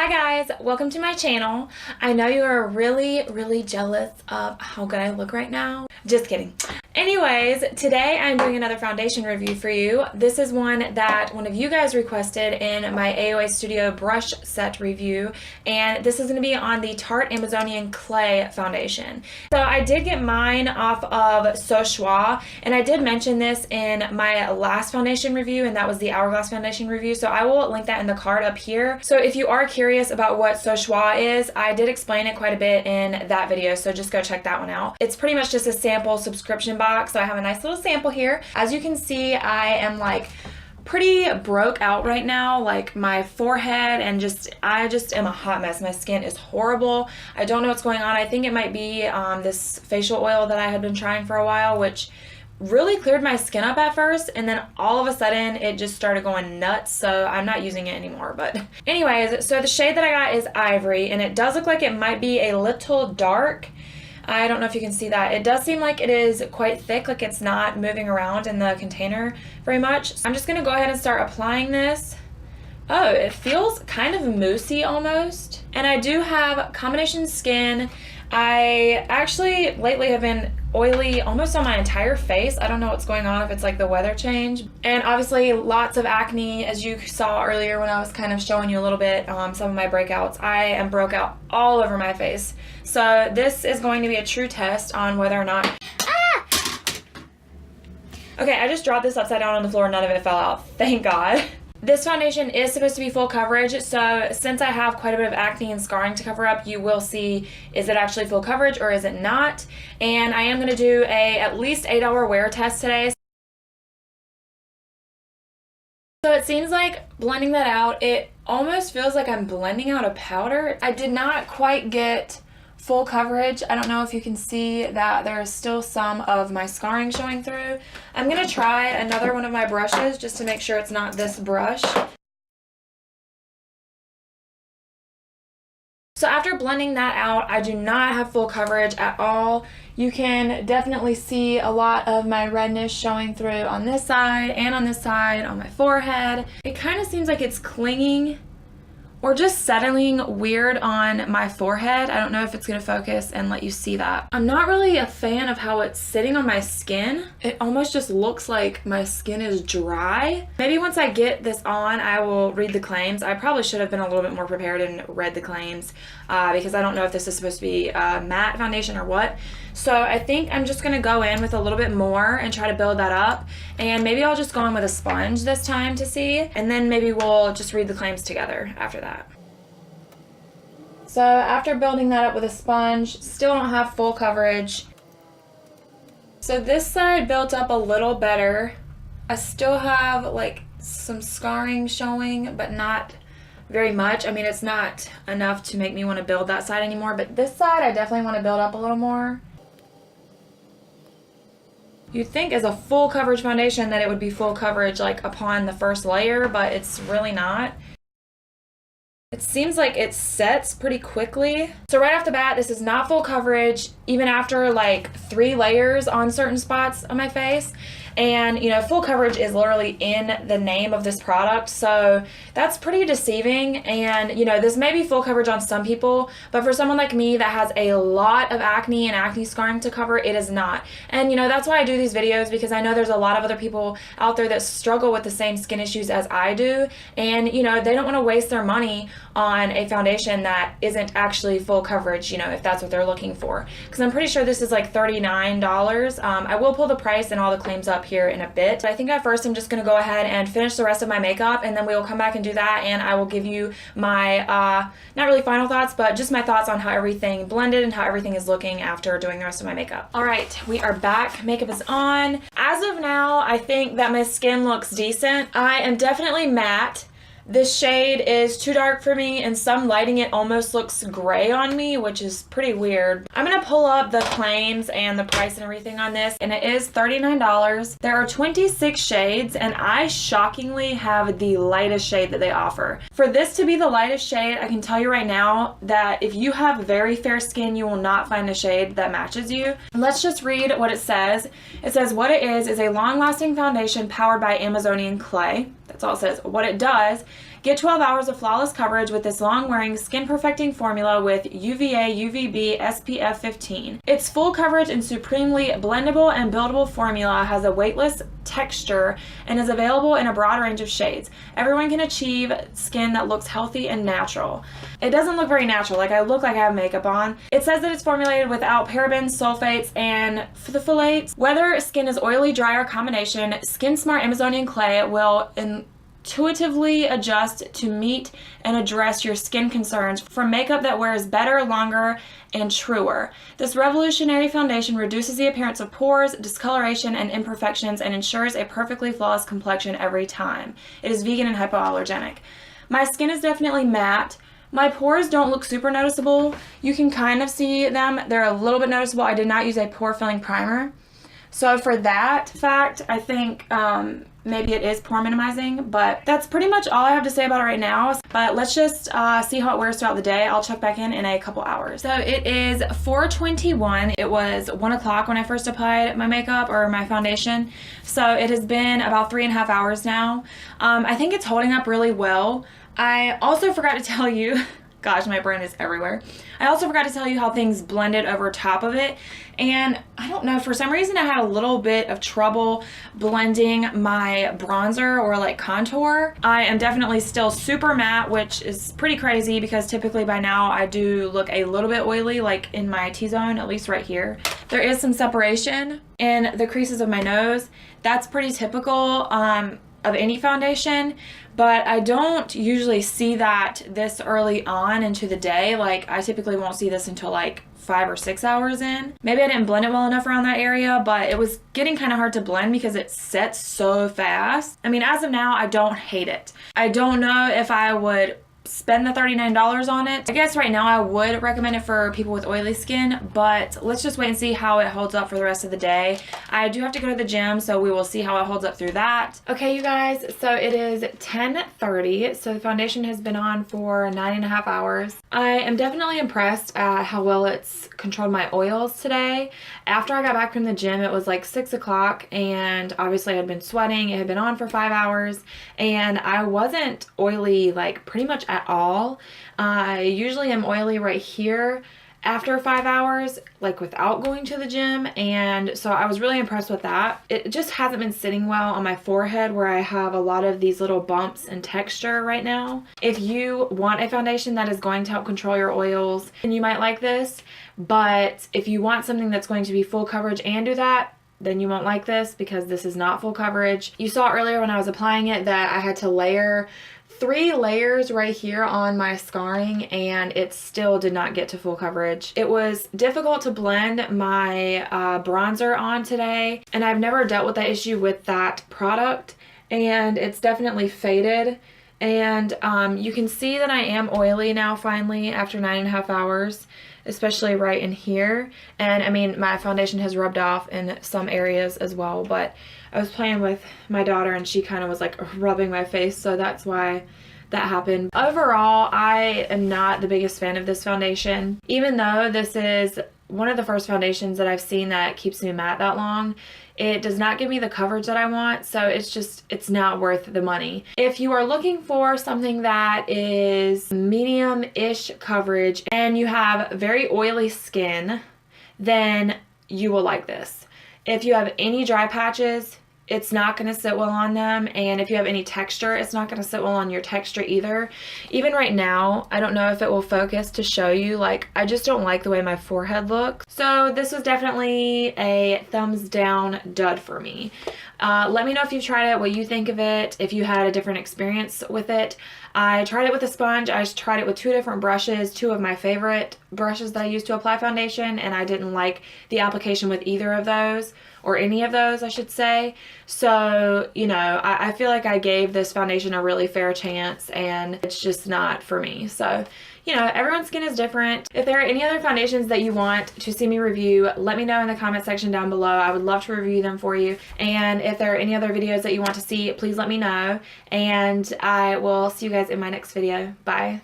Hi guys, welcome to my channel. I know you are really jealous of how good I look right now. Just kidding. Anyways, today I'm doing another foundation review for you. This is one that one of you guys requested in my AOA Studio brush set review, and this is going to be on the Tarte Amazonian Clay foundation. So I did get mine off of So Schwa, and I did mention this in my last foundation review, and that was the Hourglass foundation review, so I will link that in the card up here. So if you are curious about what So Schwa is, I did explain it quite a bit in that video, so just go check that one out. It's pretty much just a sample subscription box, so I have a nice little sample here. As you can see, I am like pretty broke out right now, like my forehead, and I just am a hot mess. My skin is horrible. I don't know what's going on. I think it might be this facial oil that I had been trying for a while, which really cleared my skin up at first, and then all of a sudden it just started going nuts, so I'm not using it anymore. But anyways, so the shade that I got is Ivory, and it does look like it might be a little dark. I don't know if you can see that. It does seem like it is quite thick, like it's not moving around in the container very much. So I'm just gonna go ahead and start applying this. Oh, it feels kind of moussey almost. And I do have combination skin. I actually lately have been oily almost on my entire face. I don't know what's going on, if it's like the weather change. And obviously lots of acne, as you saw earlier when I was kind of showing you a little bit some of my breakouts. I am broke out all over my face. So this is going to be a true test on whether or not... Okay, I just dropped this upside down on the floor. None of it fell out. Thank God. This foundation is supposed to be full coverage, so since I have quite a bit of acne and scarring to cover up, you will see, is it actually full coverage or is it not? And I am going to do a at least 8-hour wear test today. So it seems like blending that out, it almost feels like I'm blending out a powder. I did not quite get full coverage. I don't know if you can see that there is still some of my scarring showing through. I'm going to try another one of my brushes just to make sure it's not this brush. So after blending that out, I do not have full coverage at all. You can definitely see a lot of my redness showing through on this side and on this side on my forehead. It kind of seems like it's clinging or just settling weird on my forehead. I don't know if it's gonna focus and let you see that. I'm not really a fan of how it's sitting on my skin. It almost just looks like my skin is dry. Maybe once I get this on, I will read the claims. I probably should have been a little bit more prepared and read the claims because I don't know if this is supposed to be a matte foundation or what. So I think I'm just gonna go in with a little bit more and try to build that up. And maybe I'll just go in with a sponge this time to see. And then maybe we'll just read the claims together after that. So after building that up with a sponge, still don't have full coverage. So this side built up a little better. I still have like some scarring showing, but not very much. I mean, it's not enough to make me want to build that side anymore, but this side I definitely want to build up a little more. You'd think as a full coverage foundation that it would be full coverage like upon the first layer, but it's really not. It seems like it sets pretty quickly. So right off the bat, this is not full coverage, even after like 3 layers on certain spots on my face. And you know, full coverage is literally in the name of this product, so that's pretty deceiving. And you know, this may be full coverage on some people, but for someone like me that has a lot of acne and acne scarring to cover, it is not. And you know, that's why I do these videos, because I know there's a lot of other people out there that struggle with the same skin issues as I do, and you know, they don't want to waste their money on a foundation that isn't actually full coverage, you know, if that's what they're looking for. Because I'm pretty sure this is like $39. I will pull the price and all the claims up here in a bit. I think at first I'm just going to go ahead and finish the rest of my makeup, and then we will come back and do that, and I will give you my not really final thoughts, but just my thoughts on how everything blended and how everything is looking after doing the rest of my makeup. All right, we are back. Makeup is on. As of now, I think that my skin looks decent. I am definitely matte. This shade is too dark for me, and some lighting it almost looks gray on me, which is pretty weird. I'm gonna pull up the claims and the price and everything on this, and it is $39. There are 26 shades, and I shockingly have the lightest shade that they offer. For this to be the lightest shade, I can tell you right now that if you have very fair skin, you will not find a shade that matches you. Let's just read what it says. It says what it is a long-lasting foundation powered by Amazonian clay. That's all it says. What it does Get 12 hours of flawless coverage with this long-wearing, skin-perfecting formula with UVA, UVB, SPF 15. Its full coverage and supremely blendable and buildable formula has a weightless texture and is available in a broad range of shades. Everyone can achieve skin that looks healthy and natural. It doesn't look very natural, like I look like I have makeup on. It says that it's formulated without parabens, sulfates, and phthalates. Whether skin is oily, dry, or combination, Skin Smart Amazonian Clay will intuitively adjust to meet and address your skin concerns for makeup that wears better, longer, and truer. This revolutionary foundation reduces the appearance of pores, discoloration, and imperfections and ensures a perfectly flawless complexion every time. It is vegan and hypoallergenic. My skin is definitely matte. My pores don't look super noticeable. You can kind of see them. They're a little bit noticeable. I did not use a pore filling primer. So for that fact, I think maybe it is pore minimizing, but that's pretty much all I have to say about it right now. But let's just see how it wears throughout the day. I'll check back in a couple hours. So it is 4:21. It was 1 o'clock when I first applied my makeup or my foundation. So it has been about 3.5 hours now. I think it's holding up really well. I also forgot to tell you, gosh, my brain is everywhere. I also forgot to tell you how things blended over top of it. And I don't know, for some reason I had a little bit of trouble blending my bronzer or like contour. I am definitely still super matte, which is pretty crazy because typically by now I do look a little bit oily, like in my T-zone, at least right here. There is some separation in the creases of my nose. That's pretty typical of any foundation, but I don't usually see that this early on into the day. Like I typically won't see this until like 5 or 6 hours in. Maybe I didn't blend it well enough around that area, but it was getting kind of hard to blend because it sets so fast. I mean, as of now, I don't hate it. I don't know if I would spend the $39 on it. I guess right now I would recommend it for people with oily skin, but let's just wait and see how it holds up for the rest of the day. I do have to go to the gym, so we will see how it holds up through that. Okay, you guys, so it is 10:30, so the foundation has been on for 9.5 hours. I am definitely impressed at how well it's controlled my oils today. After I got back from the gym, it was like 6 o'clock, and obviously I had been sweating. It had been on for 5 hours, and I wasn't oily like pretty much at all. I usually am oily right here after 5 hours, like without going to the gym, and so I was really impressed with that. It just hasn't been sitting well on my forehead where I have a lot of these little bumps and texture right now. If you want a foundation that is going to help control your oils, then you might like this, but if you want something that's going to be full coverage and do that, then you won't like this because this is not full coverage. You saw earlier when I was applying it that I had to layer 3 layers right here on my scarring, and it still did not get to full coverage. It was difficult to blend my bronzer on today, and I've never dealt with that issue with that product, and it's definitely faded. And you can see that I am oily now finally after 9.5 hours, especially right in here. And I mean, my foundation has rubbed off in some areas as well, but I was playing with my daughter and she kind of was like rubbing my face, so that's why that happened. Overall, I am not the biggest fan of this foundation. Even though this is one of the first foundations that I've seen that keeps me matte that long, it does not give me the coverage that I want, so it's not worth the money. If you are looking for something that is medium-ish coverage and you have very oily skin, then you will like this. If you have any dry patches, it's not going to sit well on them, and if you have any texture, it's not going to sit well on your texture either. Even right now, I don't know if it will focus to show you, like, I just don't like the way my forehead looks. So this was definitely a thumbs down dud for me. Let me know if you've tried it, what you think of it, if you had a different experience with it. I tried it with a sponge. I tried it with 2 different brushes, 2 of my favorite brushes that I use to apply foundation, and I didn't like the application with either of those, or any of those, I should say. So, you know, I feel like I gave this foundation a really fair chance, and it's just not for me. So, you know, everyone's skin is different. If there are any other foundations that you want to see me review, let me know in the comment section down below. I would love to review them for you. And if there are any other videos that you want to see, please let me know. And I will see you guys in my next video. Bye.